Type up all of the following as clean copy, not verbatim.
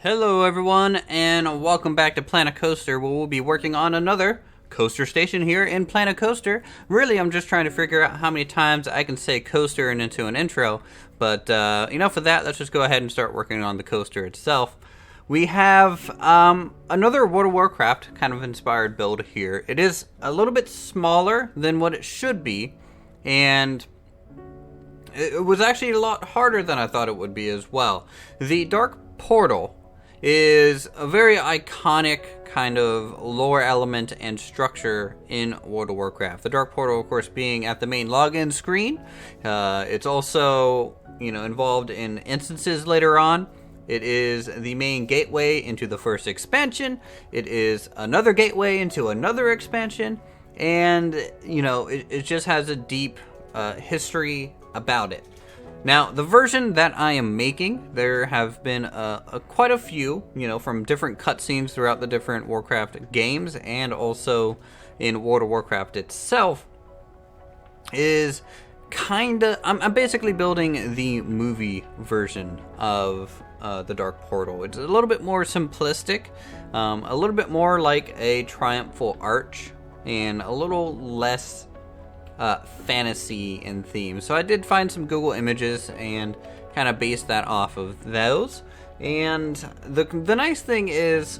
Hello everyone, and welcome back to Planet Coaster, where we'll be working on another coaster station here in Planet Coaster. Really, I'm just trying to figure out how many times I can say coaster and into an intro, but for that, let's just go ahead and start working on the coaster itself. We have another World of Warcraft kind of inspired build here. It is a little bit smaller than what it should be, and it was actually a lot harder than I thought it would be as well. The Dark Portal is a very iconic kind of lore element and structure in World of Warcraft. The Dark Portal, of course, being at the main login screen. It's also, involved in instances later on. It is the main gateway into the first expansion. It is another gateway into another expansion. And, it just has a deep history about it. Now, the version that I am making, there have been quite a few, from different cutscenes throughout the different Warcraft games, and also in World of Warcraft itself, is I'm basically building the movie version of the Dark Portal. It's a little bit more simplistic, a little bit more like a triumphal arch, and a little less fantasy in theme. So I did find some Google images and kind of based that off of those. And the nice thing is,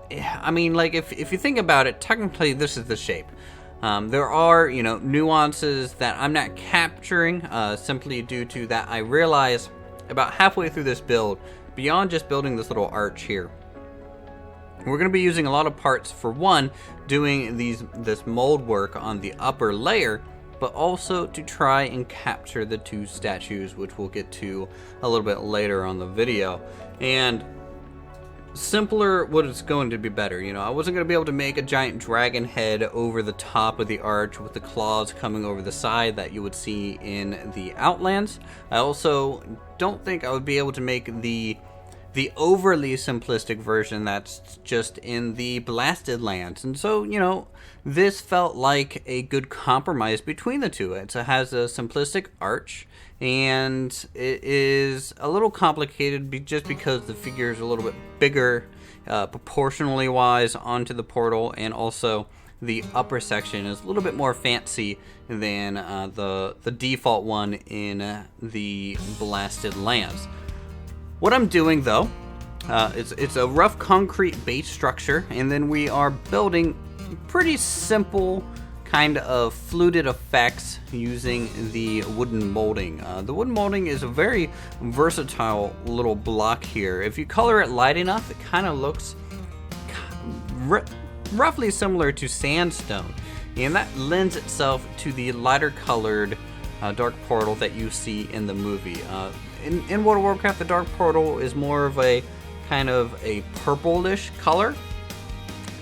if you think about it, technically this is the shape. There are, nuances that I'm not capturing simply due to that I realize about halfway through this build, beyond just building this little arch here, we're going to be using a lot of parts, for one, doing this mold work on the upper layer, but also to try and capture the two statues, which we'll get to a little bit later on the video. And simpler was going to be better. I wasn't going to be able to make a giant dragon head over the top of the arch with the claws coming over the side that you would see in the Outlands. I also don't think I would be able to make the overly simplistic version that's just in the Blasted Lands. And so, this felt like a good compromise between the two. It has a simplistic arch, and it is a little complicated just because the figure is a little bit bigger, proportionally wise, onto the portal, and also the upper section is a little bit more fancy than the default one in the Blasted Lands. What I'm doing, though, it's a rough concrete base structure, and then we are building pretty simple kind of fluted effects using the wooden molding. The wooden molding is a very versatile little block here. If you color it light enough, it kind of looks roughly similar to sandstone, and that lends itself to the lighter colored Dark Portal that you see in the movie. In World of Warcraft, the Dark Portal is more of a kind of a purplish color,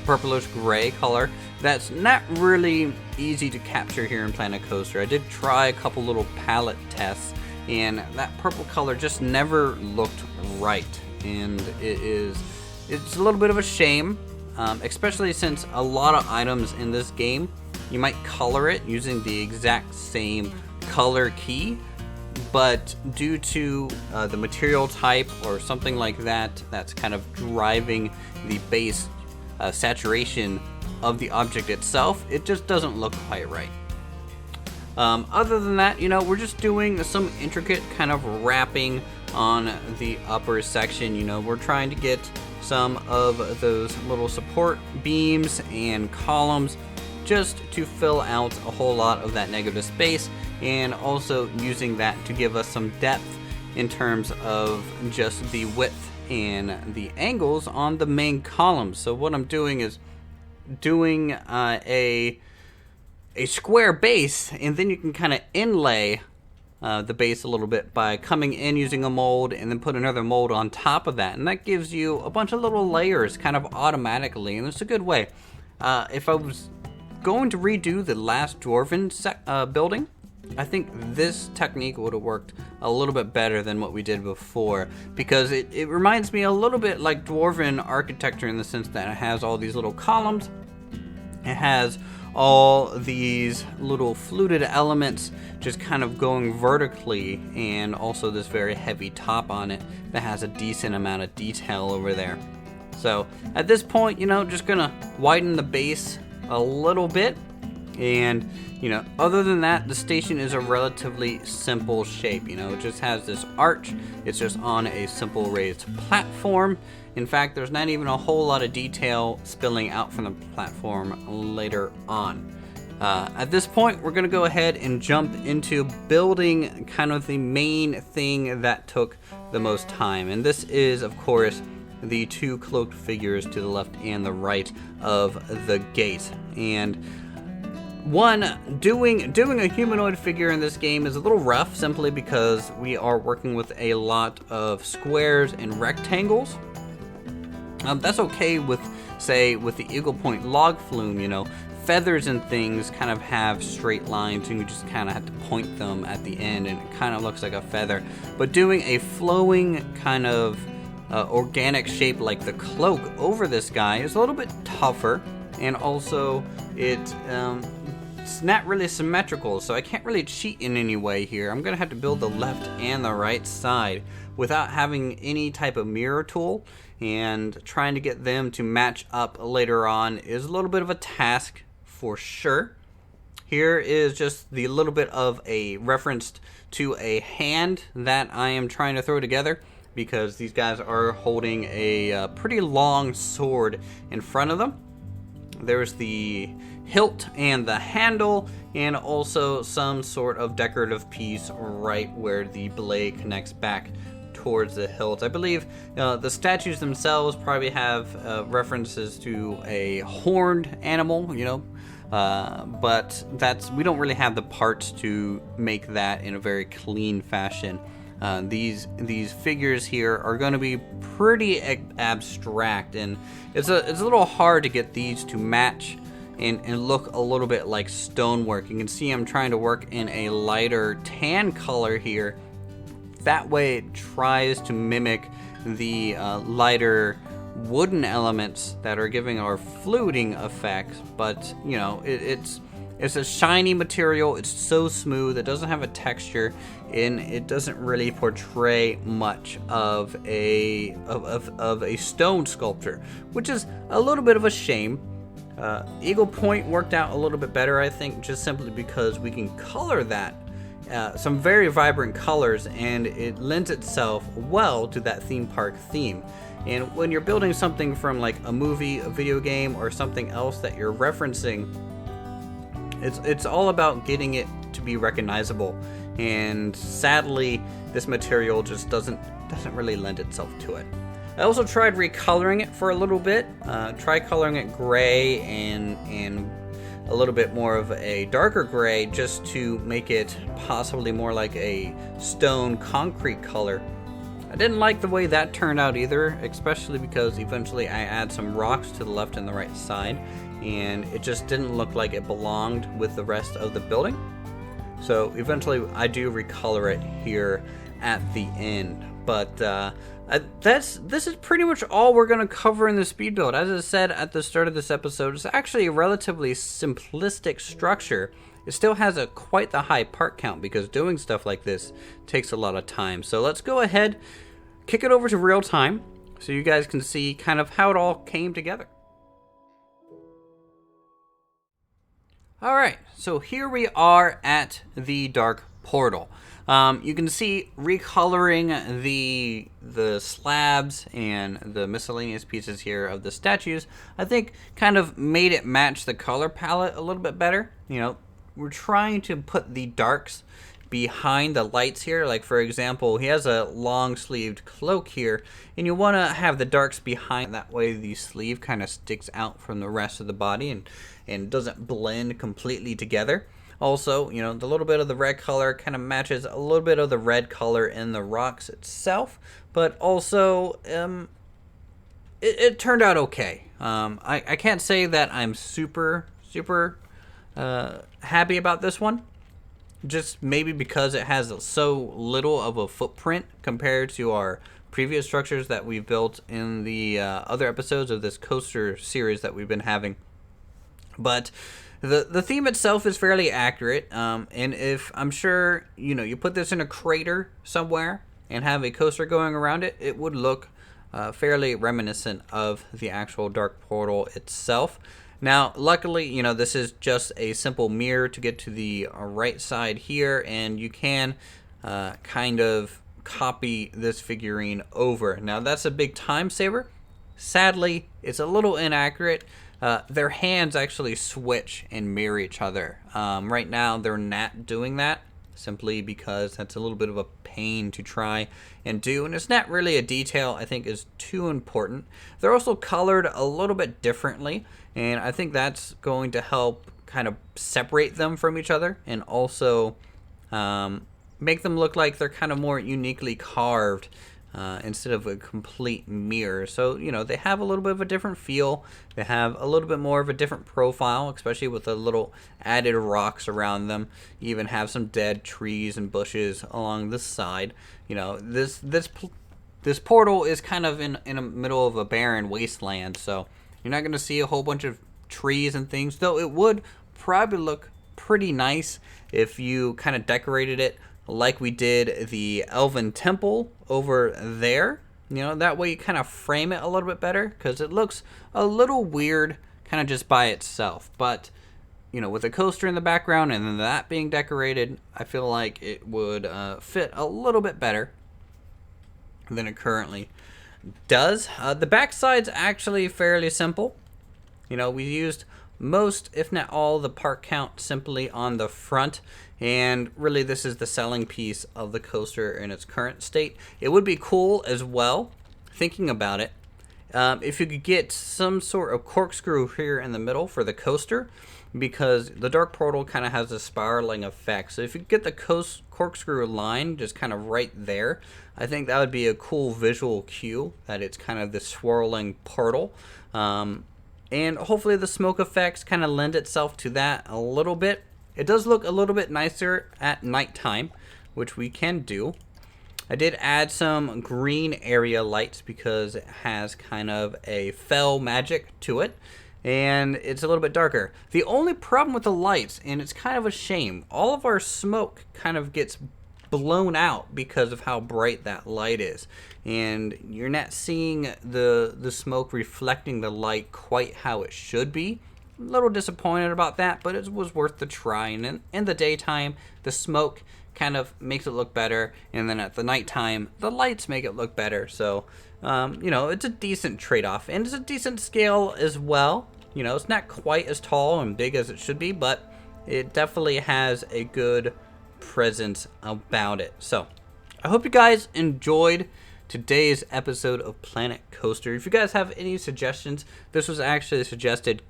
purplish gray color. That's not really easy to capture here in Planet Coaster. I did try a couple little palette tests, and that purple color just never looked right. And it's a little bit of a shame, especially since a lot of items in this game, you might color it using the exact same color key, but due to the material type or something like that, that's kind of driving the base saturation of the object itself, it just doesn't look quite right. Other than that, we're just doing some intricate kind of wrapping on the upper section. We're trying to get some of those little support beams and columns just to fill out a whole lot of that negative space, and also using that to give us some depth in terms of just the width and the angles on the main columns. So what I'm doing is doing a square base, and then you can kind of inlay the base a little bit by coming in using a mold and then put another mold on top of that, and that gives you a bunch of little layers kind of automatically, and it's a good way. If I was going to redo the last Dwarven building, I think this technique would have worked a little bit better than what we did before, because it reminds me a little bit like Dwarven architecture in the sense that it has all these little columns, it has all these little fluted elements just kind of going vertically, and also this very heavy top on it that has a decent amount of detail over there. So at this point, just gonna widen the base a little bit, and other than that, the station is a relatively simple shape. It just has this arch. It's just on a simple raised platform. In fact, there's not even a whole lot of detail spilling out from the platform later on. At this point, we're going to go ahead and jump into building kind of the main thing that took the most time. And this is, of course, the two cloaked figures to the left and the right of the gate. And doing a humanoid figure in this game is a little rough, simply because we are working with a lot of squares and rectangles. That's okay with, say, with the Eagle Point log flume. Feathers and things kind of have straight lines, and you just kind of have to point them at the end, and it kind of looks like a feather. But doing a flowing kind of organic shape like the cloak over this guy is a little bit tougher, and also it's not really symmetrical, so I can't really cheat in any way here. I'm gonna have to build the left and the right side without having any type of mirror tool, and trying to get them to match up later on is a little bit of a task for sure. Here is just the little bit of a reference to a hand that I am trying to throw together, because these guys are holding a pretty long sword in front of them. There's the hilt and the handle, and also some sort of decorative piece right where the blade connects back towards the hilt. I believe the statues themselves probably have references to a horned animal, but we don't really have the parts to make that in a very clean fashion. These figures here are going to be pretty abstract, and it's a little hard to get these to match and look a little bit like stonework. You can see I'm trying to work in a lighter tan color here. That way it tries to mimic the lighter wooden elements that are giving our fluting effect, but it's a shiny material. It's so smooth. It doesn't have a texture, and it doesn't really portray much of a stone sculpture, which is a little bit of a shame. Eagle Point worked out a little bit better, I think, just simply because we can color that some very vibrant colors, and it lends itself well to that theme park theme. And when you're building something from like a movie, a video game, or something else that you're referencing, it's all about getting it to be recognizable. And sadly, this material just doesn't really lend itself to it. I also tried recoloring it for a little bit. Try coloring it gray and a little bit more of a darker gray, just to make it possibly more like a stone concrete color. I didn't like the way that turned out either, especially because eventually I add some rocks to the left and the right side, and it just didn't look like it belonged with the rest of the building. So eventually I do recolor it here at the end. But this is pretty much all we're going to cover in the speed build. As I said at the start of this episode, it's actually a relatively simplistic structure. It still has quite the high part count, because doing stuff like this takes a lot of time. So let's go ahead, kick it over to real time, so you guys can see kind of how it all came together. Alright, so here we are at the Dark Portal. You can see recoloring the slabs and the miscellaneous pieces here of the statues, I think kind of made it match the color palette a little bit better. We're trying to put the darks behind the lights here. Like, for example, he has a long-sleeved cloak here, and you want to have the darks behind. That way the sleeve kind of sticks out from the rest of the body and doesn't blend completely together. Also, the little bit of the red color kind of matches a little bit of the red color in the rocks itself, but also it turned out okay. I can't say that I'm super happy about this one, just maybe because it has so little of a footprint compared to our previous structures that we've built in the other episodes of this coaster series that we've been having. But The theme itself is fairly accurate, and if I'm sure you put this in a crater somewhere and have a coaster going around it, it would look fairly reminiscent of the actual Dark Portal itself. Now, luckily, this is just a simple mirror to get to the right side here, and you can kind of copy this figurine over. Now, that's a big time saver. Sadly, it's a little inaccurate. Their hands actually switch and mirror each other. Right now, they're not doing that, simply because that's a little bit of a pain to try and do, and it's not really a detail I think is too important. They're also colored a little bit differently, and I think that's going to help kind of separate them from each other, and also make them look like they're kind of more uniquely carved instead of a complete mirror. So, they have a little bit of a different feel. They have a little bit more of a different profile, especially with the little added rocks around them. You even have some dead trees and bushes along the side. This portal is kind of in the middle of a barren wasteland, so you're not going to see a whole bunch of trees and things, though it would probably look pretty nice if you kind of decorated it like we did the Elven Temple over there. That way you kind of frame it a little bit better, because it looks a little weird kind of just by itself. But, with a coaster in the background and then that being decorated, I feel like it would fit a little bit better than it currently does. The backside's actually fairly simple. We used most, if not all, the part count simply on the front, and really this is the selling piece of the coaster in its current state. It would be cool as well, thinking about it, if you could get some sort of corkscrew here in the middle for the coaster, because the Dark Portal kind of has a spiraling effect. So if you get the corkscrew line just kind of right there, I think that would be a cool visual cue that it's kind of this swirling portal. And hopefully the smoke effects kind of lend itself to that a little bit. It does look a little bit nicer at nighttime, which we can do. I did add some green area lights because it has kind of a fell magic to it, and it's a little bit darker. The only problem with the lights, and it's kind of a shame, all of our smoke kind of gets blown out because of how bright that light is, and you're not seeing the smoke reflecting the light quite how it should be. A little disappointed about that, but it was worth the try. And in the daytime, the smoke kind of makes it look better, and then at the nighttime, the lights make it look better. So it's a decent trade-off, and it's a decent scale as well. It's not quite as tall and big as it should be, but it definitely has a good presence about it. So I hope you guys enjoyed today's episode of Planet Coaster. If you guys have any suggestions, this was actually suggested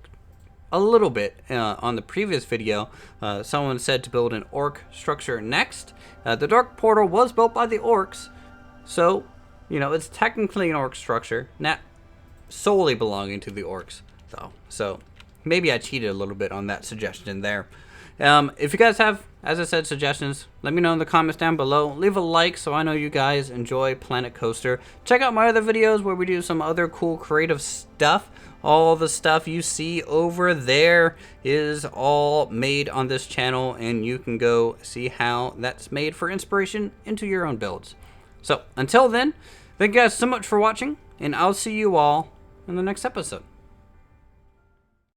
a little bit on the previous video. Someone said to build an orc structure next. The Dark Portal was built by the orcs, so it's technically an orc structure, not solely belonging to the orcs though. So maybe I cheated a little bit on that suggestion there. If you guys have, as I said, suggestions, let me know in the comments down below. Leave a like so I know you guys enjoy Planet Coaster. Check out my other videos where we do some other cool creative stuff. All the stuff you see over there is all made on this channel, and you can go see how that's made for inspiration into your own builds. So until then, thank you guys so much for watching, and I'll see you all in the next episode.